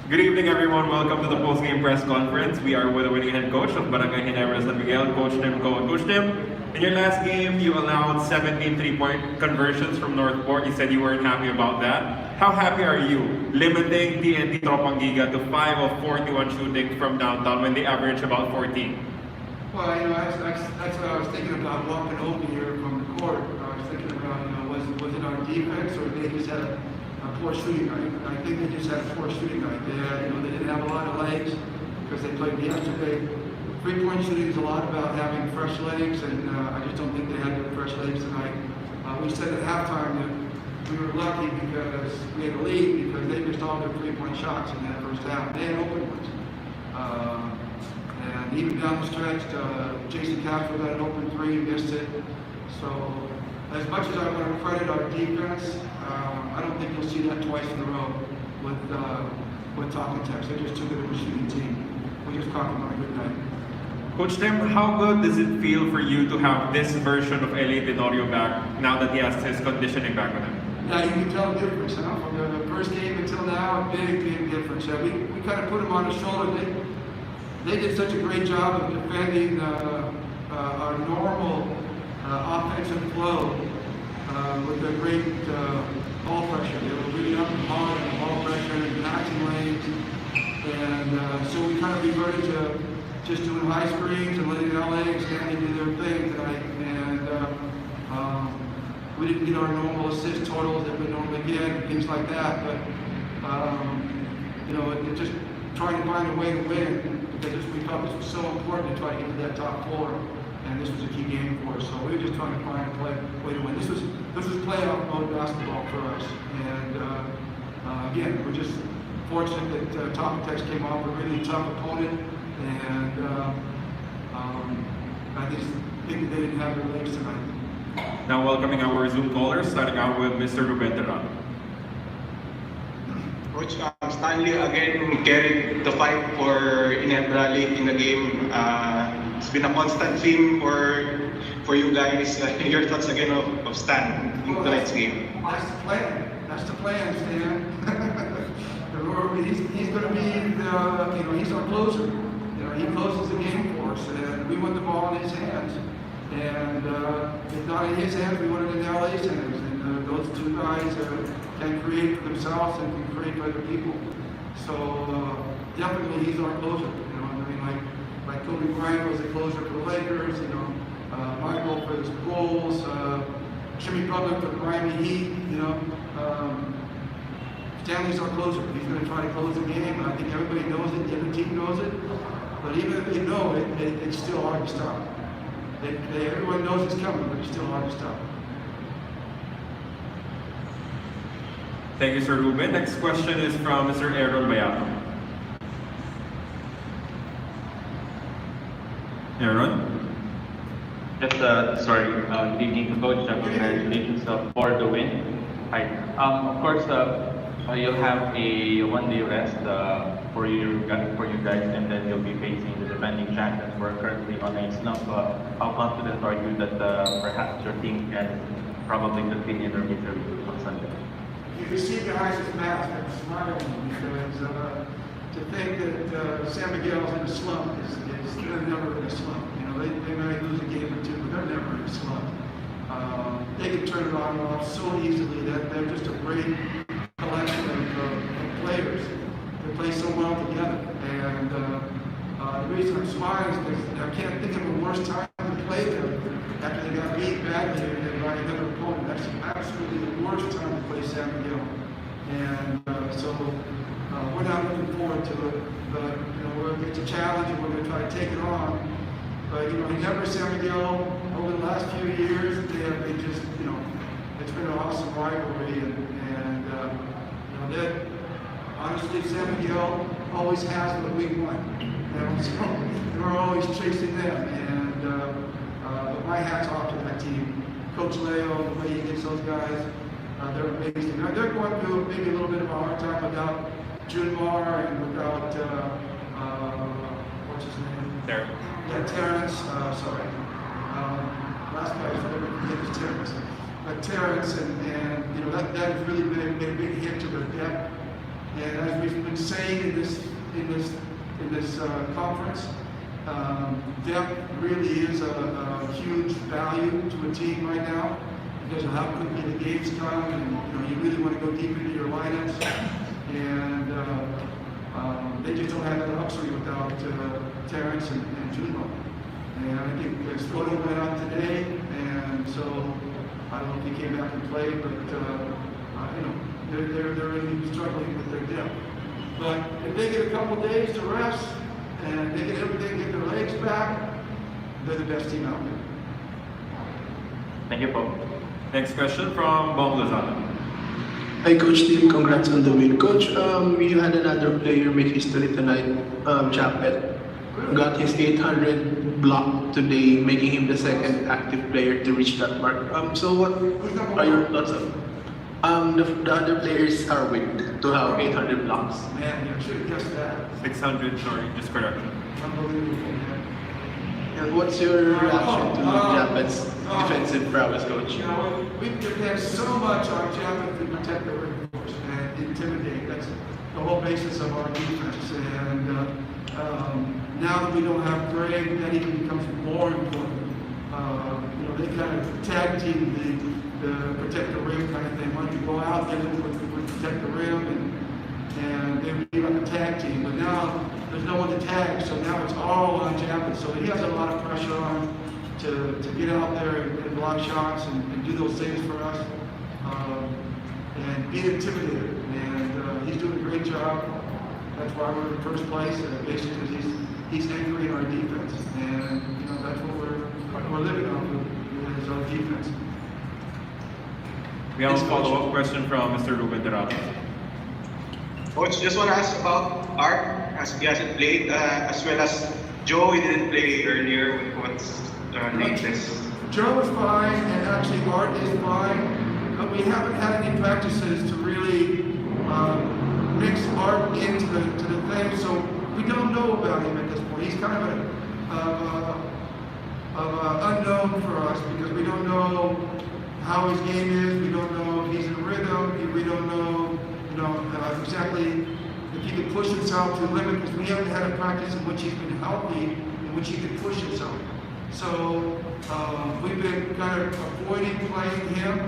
Good evening, everyone. Welcome to the post-game press conference. We are with the winning head coach of Barangay Ginebra, San Miguel, Coach Tim Ko. Coach Tim, in your last game, you allowed 17 three-point conversions from Northport. You said you weren't happy about that. How happy are you limiting TNT Tropang Giga to 5 of 41 shooting from downtown when they average about 14? Well, that's what I was thinking about walking over here from the court. I was thinking about, was it our defense or they just had a poor shooting night? I think they just had a poor shooting night. They didn't have a lot of legs because they played yesterday. Three-point shooting is a lot about having fresh legs, and I just don't think they had the fresh legs tonight. We said at halftime that we were lucky because we had a lead because they missed all their three-point shots in that first half. They had open ones. And even down the stretch, Jason Castro got an open three, missed it. So, as much as I want to credit our defense, I don't think you'll see that twice in a row with Talking Tex. They're just too good of a shooting team. We just caught them on a good night. Coach Tim, how good does it feel for you to have this version of LA Tenorio back now that he has his conditioning back with him? Yeah, you can tell the difference, huh? From the first game until now, big difference. We kind of put them on the shoulder. They did such a great job of defending our normal offensive flow with their great ball pressure. They were really up and hard on the ball pressure and passing lanes. And so we kind of reverted to just doing high screens and letting LA and Stanley do their thing tonight. And we didn't get our normal assist totals that we normally get and things like that. But, it's just trying to find a way to win. Because we thought this was so important to try to get to that top four, and this was a key game for us. So we were just trying to find a way to win. This was playoff mode basketball for us, and again, we're just fortunate that Talking Tex came off a really tough opponent, and I just think that they didn't have their legs tonight. Now welcoming our Zoom callers, starting out with Mr. Ruben Terran. Coach, Stanley again carried the fight for Ginebra late in the game. It's been a constant theme for you guys. Your thoughts again of Stan in tonight's game? That's the plan. That's the plan, Stan. he's going to be, he's our closer. He closes the game for us, and we want the ball in his hands. And if not in his hands, we want it in LA's hands. And those two guys can create for themselves and can create for other people. So definitely he's our closer. Like Kobe Bryant was a closer for the Lakers. Michael for the Bulls. Jimmy Butler for the Miami Heat. Stanley's our closer. He's going to try to close the game. I think everybody knows it. The other team knows it. But even if they know it, it's still hard to stop. Everyone knows it's coming, but it's still hard to stop. Thank you, Sir Ruben. Next question is from Mr. Aaron Bayato. Aaron? Yes, good evening, Coach. Congratulations for the win. Hi. Of course, you'll have a one-day rest for you guys, and then you'll be facing the defending champions who are currently on a slump. How confident are you that perhaps your team can probably continue their victory on Sunday? You can see guys with masks and smiling because to think that San Miguel's in a slump they're never in a slump. They might lose a game or two, but they're never in a slump. They can turn it on and off so easily. They're just a great collection of players that play so well together. And the reason I'm smiling is because I can't think of a worse time to play them after they got beat badly by another opponent. That's absolutely the worst time to play San Miguel. And so we're not looking forward to it. But it's a challenge, and we're going to try to take it on. But Ginebra San Miguel over the last few years, they just it's been an awesome rivalry, and that honestly San Miguel always has what we want. So we're always chasing them, and but my hat's off to that team. Coach Leo, the way he gets those guys, they're amazing. Now, they're going through maybe a little bit of a hard time without Junmar and without what's his name? There. Yeah, Terrence. Sorry. Last guy's name is Terrence. But Terrence and that has really been a big hit to their depth. And as we've been saying in this conference, depth really is a huge value to a team right now because of how quickly the games come, and you really want to go deep into your lineups. And they just don't have that luxury without Terrence and GINEBRA. And I think his photo went out today, and so I don't know if he came back and played, but they're really struggling with their depth. But if they get a couple days to rest and they get everything, get their legs back, they're the best team out there. Thank you, Paul. Next question from Bong Lozano. Hi, Coach Team. Congrats on the win. Coach, you had another player make history tonight, Japet. Got his 800 block today, making him the second active player to reach that mark. So what are your thoughts on the other players are with to have 800 blocks? Man, you should have guessed that. 600, sorry, just correction. Unbelievable, man. And what's your reaction to Japet's defensive prowess, Coach? You know, we depend so much on Japet to protect the rim force and intimidate. That's the whole basis of our defense. And now that we don't have Greg, that even becomes more important. They kind of tag team the protect the rim kind of thing. Why don't you go out there and protect the rim, and they would be like a tag team. But now there's no one to tag, so now it's all on Japet. So he has a lot of pressure on him to get out there and block shots and do those things for us, and be intimidated. And he's doing a great job. That's why we're in first place. Basically, he's anchoring our defense, and that's what we're living on is our defense. We have a follow-up question from Mr. Ruben Dorado. Coach, just want to ask about Art, as he hasn't played, as well as Joe, he didn't play earlier. What's the latest? Joe is fine, and actually Art is fine, but we haven't had any practices to really mix Art into the thing, so we don't know about him at this point. He's kind of an unknown for us because we don't know how his game is. We don't know if he's in rhythm. We don't know, exactly if he can push himself to the limit because we haven't had a practice in which he's been healthy, in which he can push himself. So we've been kind of avoiding playing him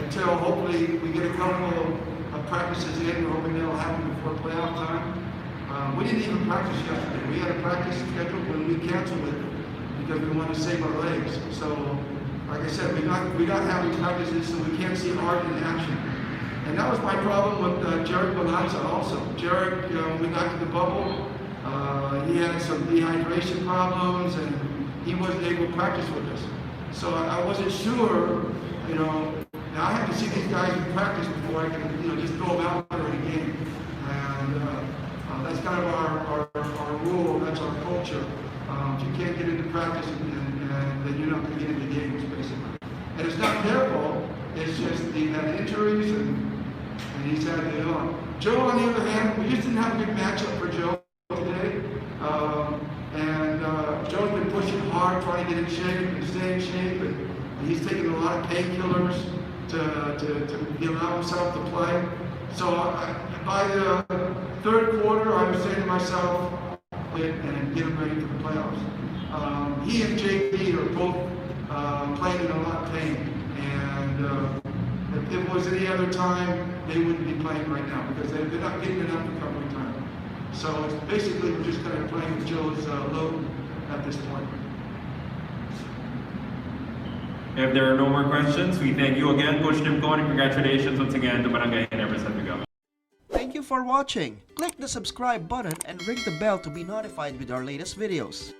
until hopefully we get a couple of practices in. We're hoping that'll happen before playoff time. We didn't even practice yesterday. We had a practice scheduled, but we canceled it because we wanted to save our legs. So, like I said, we're not having practices, so we can't see Art in action. And that was my problem with Jared Bonanza also. Jared, when we got to the bubble, he had some dehydration problems, and he wasn't able to practice with us. So I wasn't sure, now I have to see these guys in practice before I can, just throw them out there in a game. And that's kind of our rule, that's our culture. If you can't get into practice, then you're not going to get into games, basically. And it's not their fault, it's just he had injuries, and he's had to get on. Joe, on the other hand, we just didn't have a good matchup for Joe today. Joe's been pushing hard, trying to get in shape and stay in shape, and he's taking a lot of painkillers to allow himself to play. So by the third quarter, I was saying to myself, and get him ready for the playoffs. He and JP are both playing in a lot of pain, and if it was any other time, they wouldn't be playing right now because they're not getting enough recovery time. So it's basically we're just kind of playing with Joe's load at this point. If there are no more questions, we thank you again, Coach Timko, and congratulations once again to Barangay Ginebra San Miguel. Thank you for watching. Click the subscribe button and ring the bell to be notified with our latest videos.